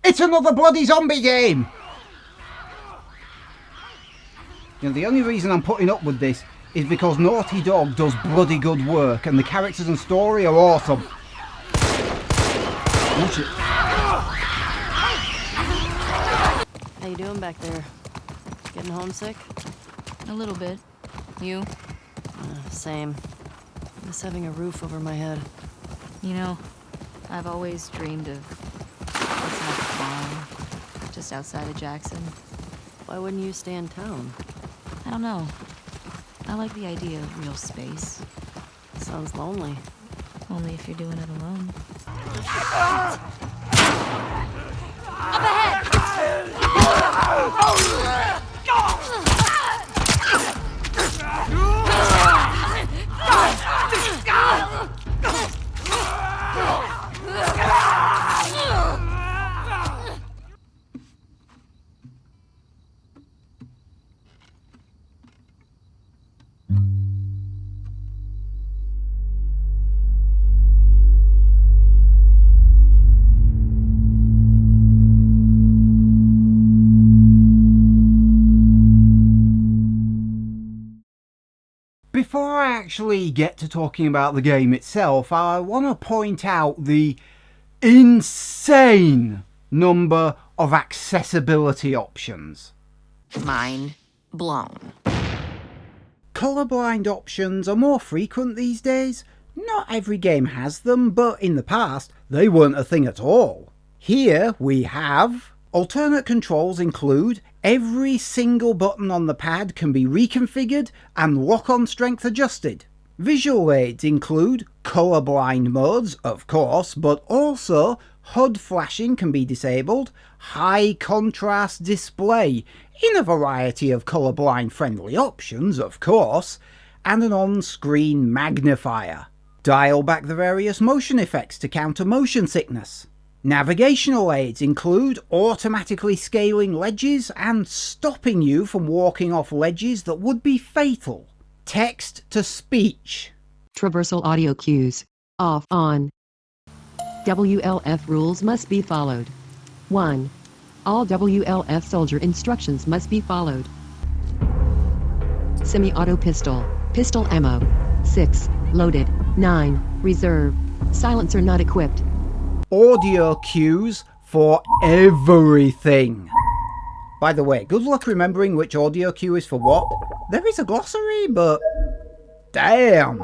It's another bloody zombie game! You know, the only reason I'm putting up with this is because Naughty Dog does bloody good work and the characters and story are awesome. How you doing back there? Getting homesick? A little bit. You? Same. Just having a roof over my head. You know, I've always dreamed of this house farm, just outside of Jackson. Why wouldn't you stay in town? I don't know. I like the idea of real space. Sounds lonely. Only if you're doing it alone. Before I actually get to talking about the game itself, I want to point out the insane number of accessibility options. Mind blown. Colorblind options are more frequent these days. Not every game has them, but in the past, they weren't a thing at all. Here we have... alternate controls include every single button on the pad can be reconfigured and lock-on strength adjusted. Visual aids include colorblind modes, of course, but also HUD flashing can be disabled, high contrast display in a variety of colorblind friendly options, of course, and an on-screen magnifier. Dial back the various motion effects to counter motion sickness. Navigational aids include automatically scaling ledges and stopping you from walking off ledges that would be fatal. Text to speech. Traversal audio cues. Off, on. WLF rules must be followed. 1. All WLF soldier instructions must be followed. Semi-auto pistol. Pistol ammo. 6. Loaded. 9. Reserve. Silencer not equipped. Audio cues for everything. By the way, good luck remembering which audio cue is for what. There is a glossary, but... damn.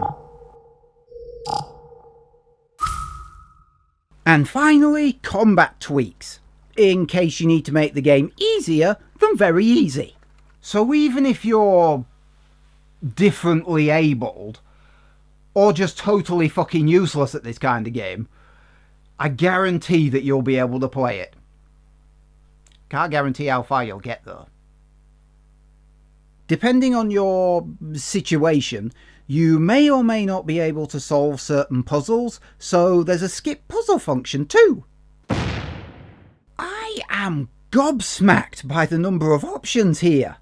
And finally, combat tweaks, in case you need to make the game easier than very easy. So even if you're differently abled, or just totally fucking useless at this kind of game, I guarantee that you'll be able to play it. Can't guarantee how far you'll get though. Depending on your situation, you may or may not be able to solve certain puzzles, so there's a skip puzzle function too. I am gobsmacked by the number of options here.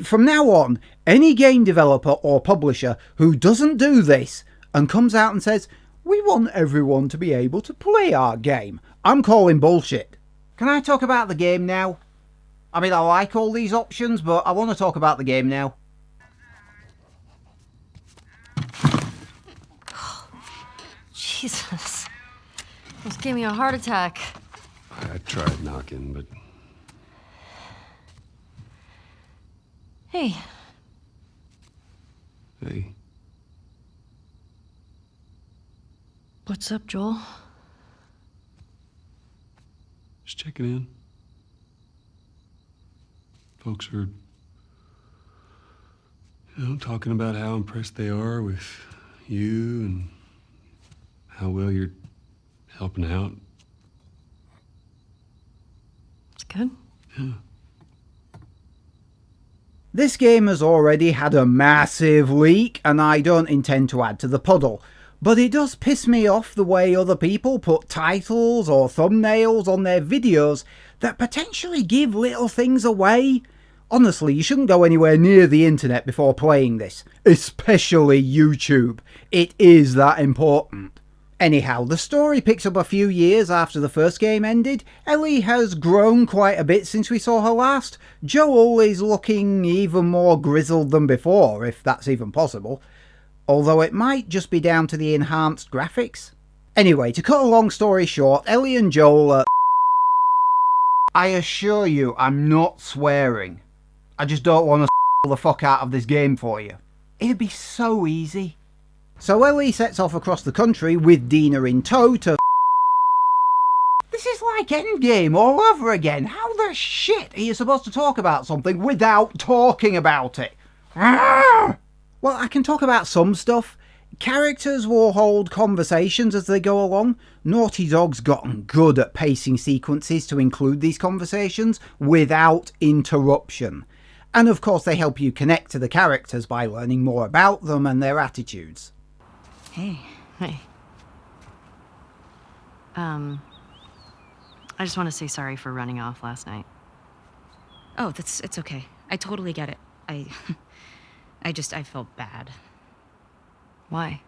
From now on, any game developer or publisher who doesn't do this and comes out and says, "We want everyone to be able to play our game," I'm calling bullshit. Can I talk about the game now? I mean, I like all these options, but I want to talk about the game now. Jesus. Almost gave me a heart attack. I tried knocking, but... Hey. Hey. What's up, Joel? Just checking in. Folks are, talking about how impressed they are with you and how well you're helping out. It's good. Yeah. This game has already had a massive leak, and I don't intend to add to the puddle. But it does piss me off the way other people put titles or thumbnails on their videos that potentially give little things away. Honestly, you shouldn't go anywhere near the internet before playing this, especially YouTube. It is that important. Anyhow, the story picks up a few years after the first game ended. Ellie has grown quite a bit since we saw her last. Joel is looking even more grizzled than before, if that's even possible. Although it might just be down to the enhanced graphics. Anyway, to cut a long story short, Ellie and Joel are... I assure you, I'm not swearing. I just don't want to the fuck out of this game for you. It'd be so easy. So Ellie sets off across the country with Dina in tow to... This is like Endgame all over again. How the shit are you supposed to talk about something without talking about it? Well, I can talk about some stuff. Characters will hold conversations as they go along. Naughty Dog's gotten good at pacing sequences to include these conversations without interruption. And of course they help you connect to the characters by learning more about them and their attitudes. Hey. Hey. I just want to say sorry for running off last night. Oh, it's okay. I totally get it. I felt bad. Why?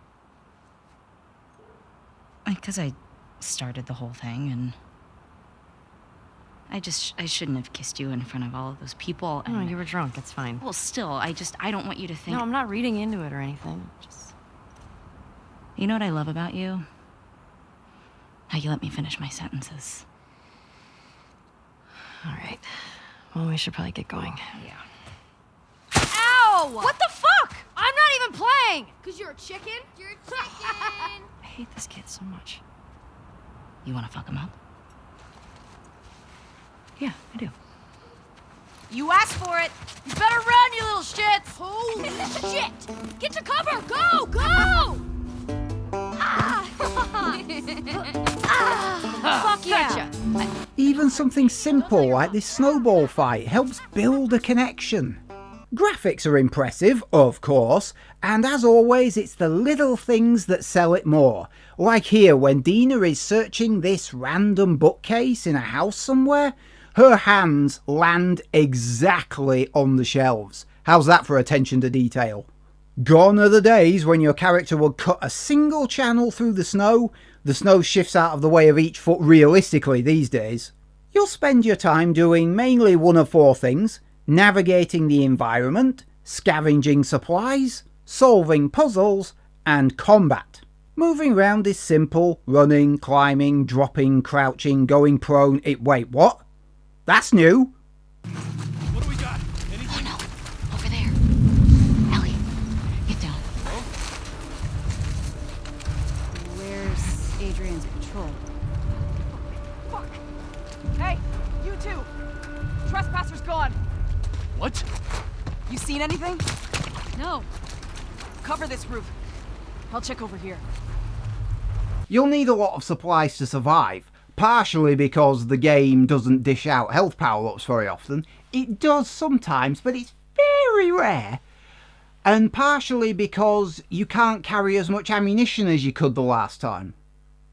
Because I started the whole thing, and I shouldn't have kissed you in front of all of those people. And No, you were drunk. It's fine. Well, still, I don't want you to think... No, I'm not reading into it or anything. Just... You know what I love about you? How you let me finish my sentences. All right. Well, we should probably get going. Yeah. Ow! What the fuck? I'm not even playing! Cause you're a chicken? You're a chicken! I hate this kid so much. You want to fuck him up? Yeah, I do. You asked for it! You better run, you little shits! Holy shit! Get to cover! Go! Go! Fuck yeah! Even something simple like this snowball fight helps build a connection. Graphics are impressive, of course, and as always it's the little things that sell it more. Like here when Dina is searching this random bookcase in a house somewhere, her hands land exactly on the shelves. How's that for attention to detail? Gone are the days when your character would cut a single channel through the snow shifts out of the way of each foot realistically these days. You'll spend your time doing mainly one of four things: navigating the environment, scavenging supplies, solving puzzles, and combat. Moving around is simple: running, climbing, dropping, crouching, going prone. Wait, what? That's new! What do we got? Oh no! Over there! Ellie, get down. Where's Adrian's patrol? Fuck! Hey, you two! Trespasser's gone! What? You seen anything? No. Cover this roof. I'll check over here. You'll need a lot of supplies to survive, partially because the game doesn't dish out health power-ups very often. It does sometimes, but it's very rare. And partially because you can't carry as much ammunition as you could the last time.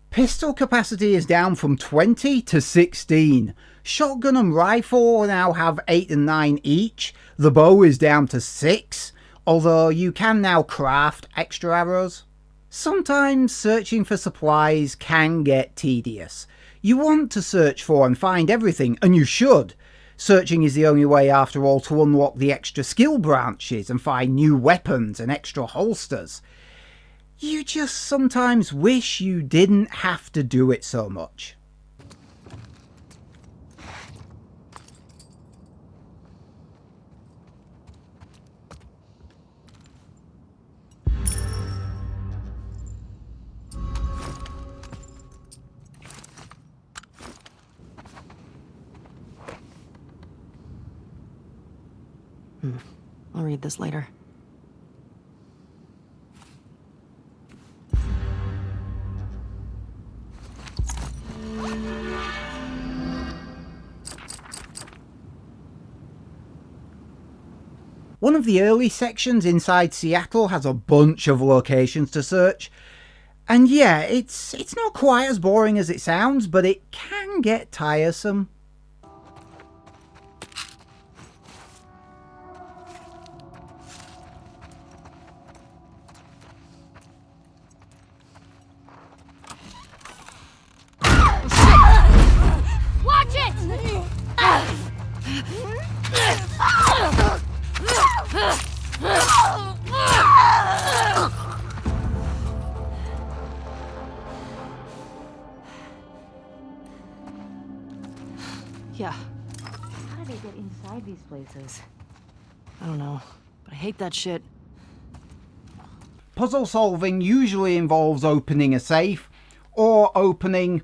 Pistol capacity is down from 20 to 16. Shotgun and rifle now have 8 and 9 each. The bow is down to 6, although you can now craft extra arrows. Sometimes searching for supplies can get tedious. You want to search for and find everything, and you should. Searching is the only way after all to unlock the extra skill branches and find new weapons and extra holsters. You just sometimes wish you didn't have to do it so much. I'll read this later. One of the early sections inside Seattle has a bunch of locations to search. And yeah, it's not quite as boring as it sounds, but it can get tiresome. Yeah, How do they get inside these places? I don't know, but I hate that shit. Puzzle solving usually involves opening a safe or opening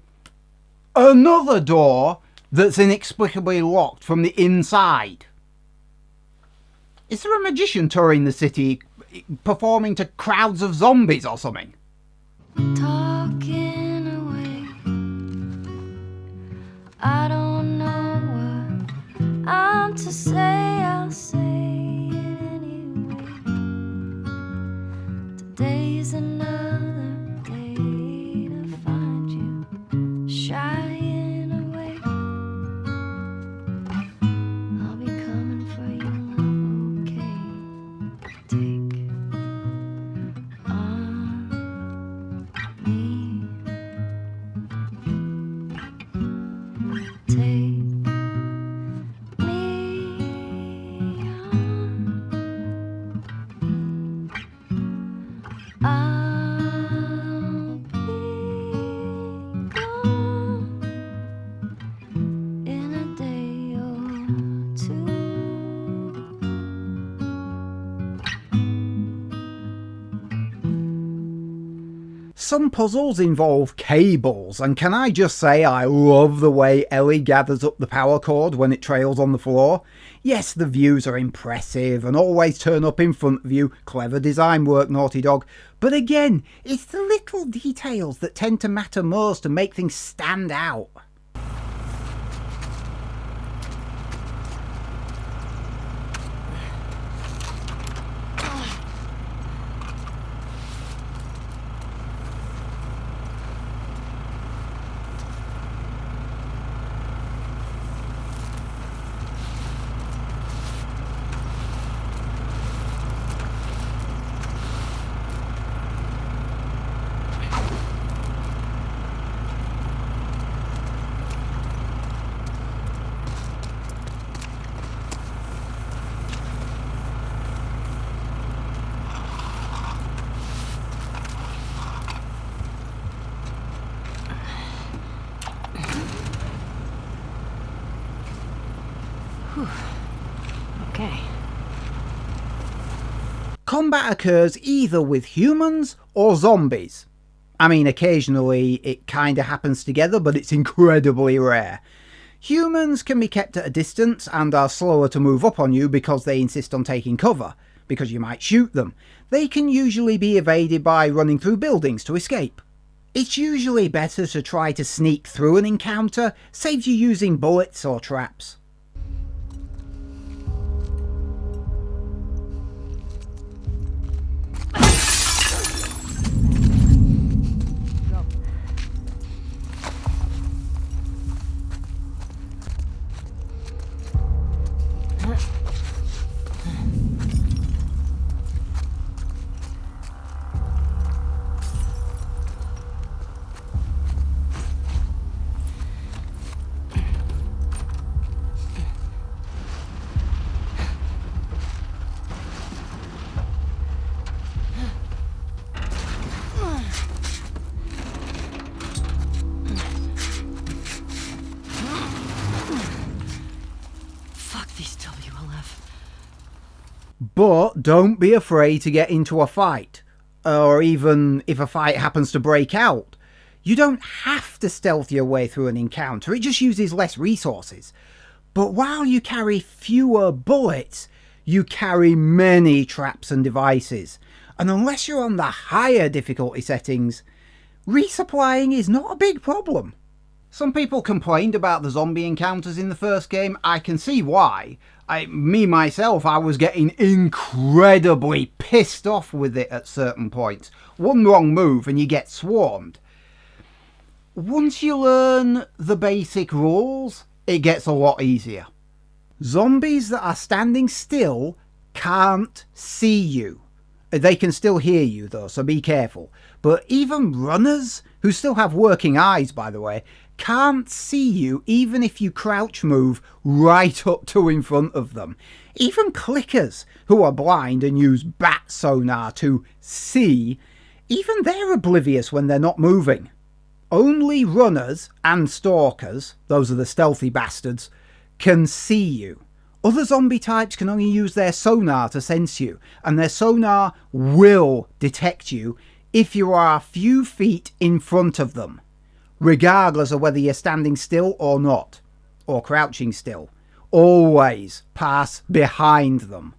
another door that's inexplicably locked from the inside. Is there a magician touring the city performing to crowds of zombies or something? Talking away. I don't know what I'm to say. I'll say it anyway. Today's another day to find you shying away. I'll be coming for you, love, okay? Take on me. Take me on. I'll be gone in a day or two. Some puzzles involve cables, and can I just say I love the way Ellie gathers up the power cord when it trails on the floor. Yes, the views are impressive and always turn up in front of you. Clever design work, Naughty Dog. But again, it's the little details that tend to matter most and make things stand out. Okay. Combat occurs either with humans or zombies. I mean, occasionally it kinda happens together, but it's incredibly rare. Humans can be kept at a distance and are slower to move up on you because they insist on taking cover, because you might shoot them. They can usually be evaded by running through buildings to escape. It's usually better to try to sneak through an encounter, saves you using bullets or traps. But don't be afraid to get into a fight, or even if a fight happens to break out. You don't have to stealth your way through an encounter, it just uses less resources. But while you carry fewer bullets, you carry many traps and devices, and unless you're on the higher difficulty settings, resupplying is not a big problem. Some people complained about the zombie encounters in the first game. I can see why. Myself, I was getting incredibly pissed off with it at certain points. One wrong move and you get swarmed. Once you learn the basic rules, it gets a lot easier. Zombies that are standing still can't see you. They can still hear you though, so be careful. But even runners, who still have working eyes by the way, can't see you even if you crouch move right up to in front of them. Even clickers, who are blind and use bat sonar to see, even they're oblivious when they're not moving. Only runners and stalkers, those are the stealthy bastards, can see you. Other zombie types can only use their sonar to sense you, and their sonar will detect you if you are a few feet in front of them, regardless of whether you're standing still or not, or crouching still. Always pass behind them.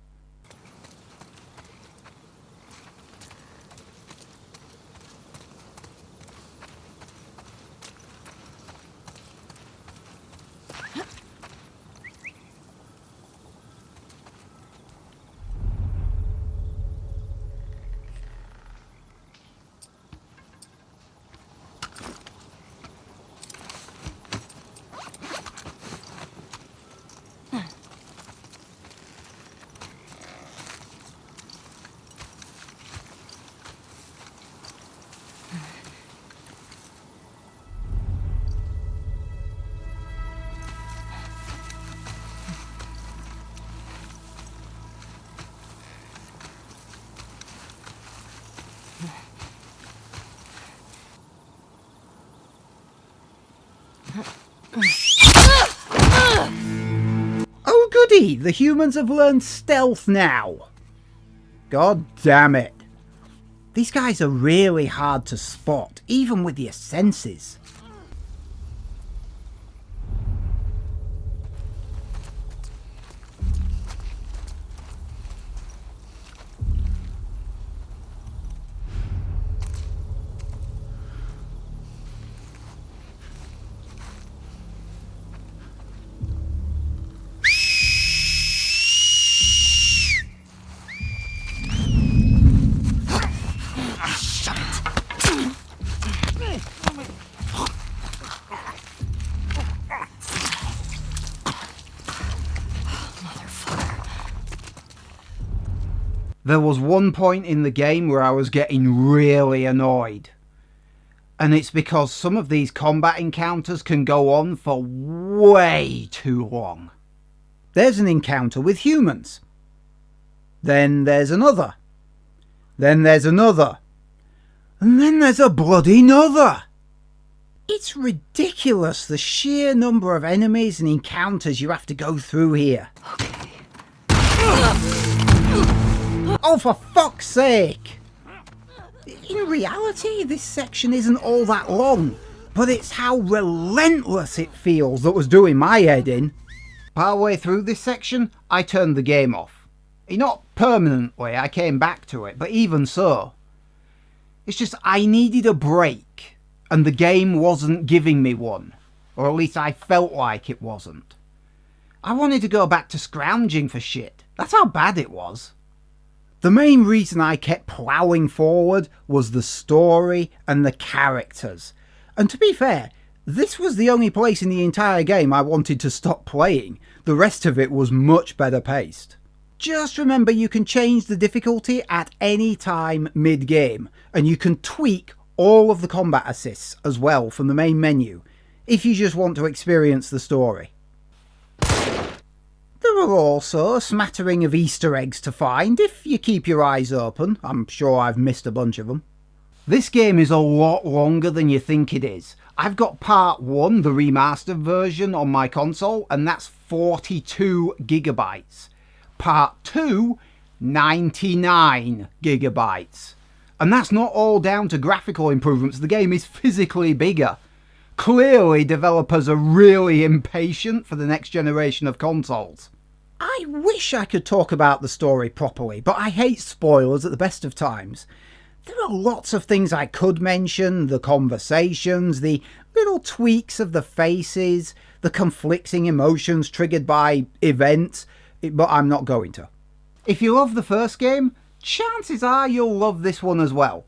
Oh goody, the humans have learned stealth now. God damn it. These guys are really hard to spot, even with your senses. There was one point in the game where I was getting really annoyed. And it's because some of these combat encounters can go on for way too long. There's an encounter with humans. Then there's another. Then there's another. And then there's a bloody nother. It's ridiculous, the sheer number of enemies and encounters you have to go through here. Oh, for fuck's sake! In reality, this section isn't all that long, but it's how relentless it feels that was doing my head in. Partway through this section, I turned the game off. Not permanently, I came back to it, but even so. It's just I needed a break, and the game wasn't giving me one. Or at least I felt like it wasn't. I wanted to go back to scrounging for shit. That's how bad it was. The main reason I kept ploughing forward was the story and the characters. And to be fair, this was the only place in the entire game I wanted to stop playing. The rest of it was much better paced. Just remember you can change the difficulty at any time mid-game, and you can tweak all of the combat assists as well from the main menu, if you just want to experience the story. There are also a smattering of Easter eggs to find if you keep your eyes open. I'm sure I've missed a bunch of them. This game is a lot longer than you think it is. I've got part 1, the remastered version, on my console, and that's 42 gigabytes. Part 2, 99 gigabytes. And that's not all down to graphical improvements, the game is physically bigger. Clearly, developers are really impatient for the next generation of consoles. I wish I could talk about the story properly, but I hate spoilers at the best of times. There are lots of things I could mention, the conversations, the little tweaks of the faces, the conflicting emotions triggered by events, but I'm not going to. If you love the first game, chances are you'll love this one as well.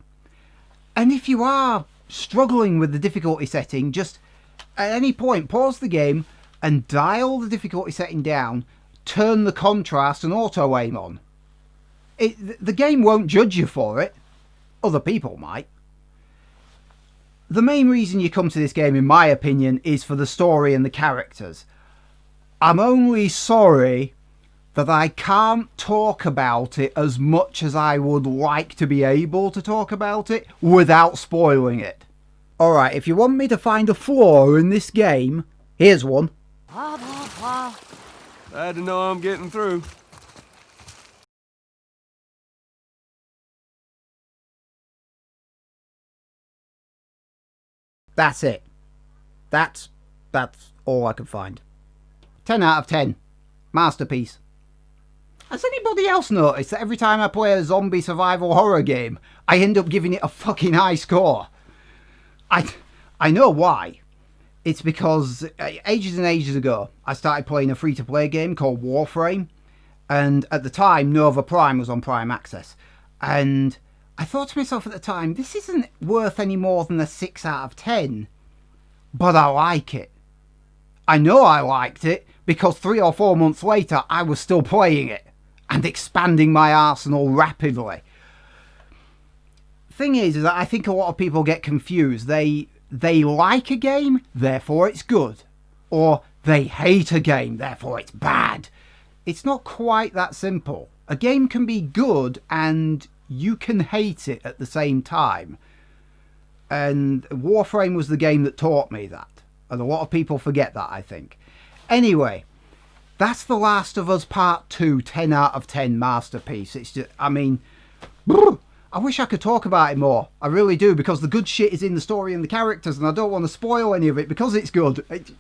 And if you are struggling with the difficulty setting, just at any point pause the game and dial the difficulty setting down, turn the contrast and auto aim on. The game won't judge you for it. Other people might. The main reason you come to this game, in my opinion, is for the story and the characters. I'm only sorry that I can't talk about it as much as I would like to be able to talk about it without spoiling it. Alright, if you want me to find a flaw in this game, here's one. Blah, blah, blah. while. Glad to know I'm getting through. That's it. That's all I could find. 10 out of 10. Masterpiece. Has anybody else noticed that every time I play a zombie survival horror game, I end up giving it a fucking high score? I know why. It's because ages and ages ago, I started playing a free-to-play game called Warframe. And at the time, Nova Prime was on Prime Access. And I thought to myself at the time, this isn't worth any more than a 6 out of 10. But I like it. I know I liked it because 3 or 4 months later, I was still playing it and expanding my arsenal rapidly. Thing is that I think a lot of people get confused. They like a game, therefore it's good. Or they hate a game, therefore it's bad. It's not quite that simple. A game can be good and you can hate it at the same time. And Warframe was the game that taught me that. And a lot of people forget that, I think. Anyway, that's The Last of Us Part 2, 10 out of 10 masterpiece. It's just, I mean, I wish I could talk about it more. I really do, because the good shit is in the story and the characters, and I don't want to spoil any of it because it's good. It's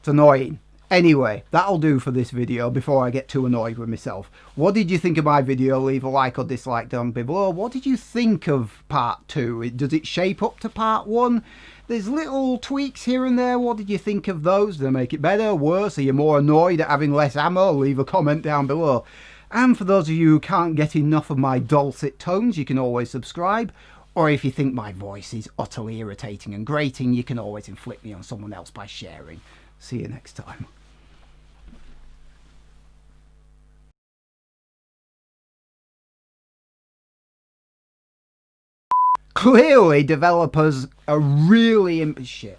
annoying. Anyway, that'll do for this video before I get too annoyed with myself. What did you think of my video? Leave a like or dislike down below. What did you think of Part 2? Does it shape up to Part 1? There's little tweaks here and there. What did you think of those? Do they make it better, worse? Are you more annoyed at having less ammo? Leave a comment down below. And for those of you who can't get enough of my dulcet tones, you can always subscribe. Or if you think my voice is utterly irritating and grating, you can always inflict me on someone else by sharing. See you next time. Clearly, developers are really shit.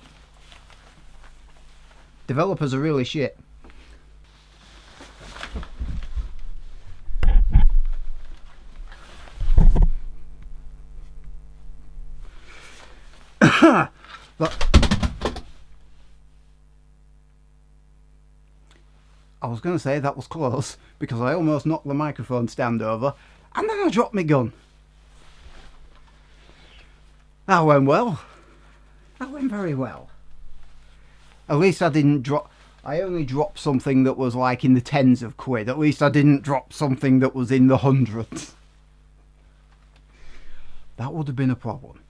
Developers are really shit. Look. I was going to say that was close because I almost knocked the microphone stand over and then I dropped my gun. That went well. That went very well. At least I didn't drop... I only dropped something that was like in the tens of quid. At least I didn't drop something that was in the hundreds. That would have been a problem.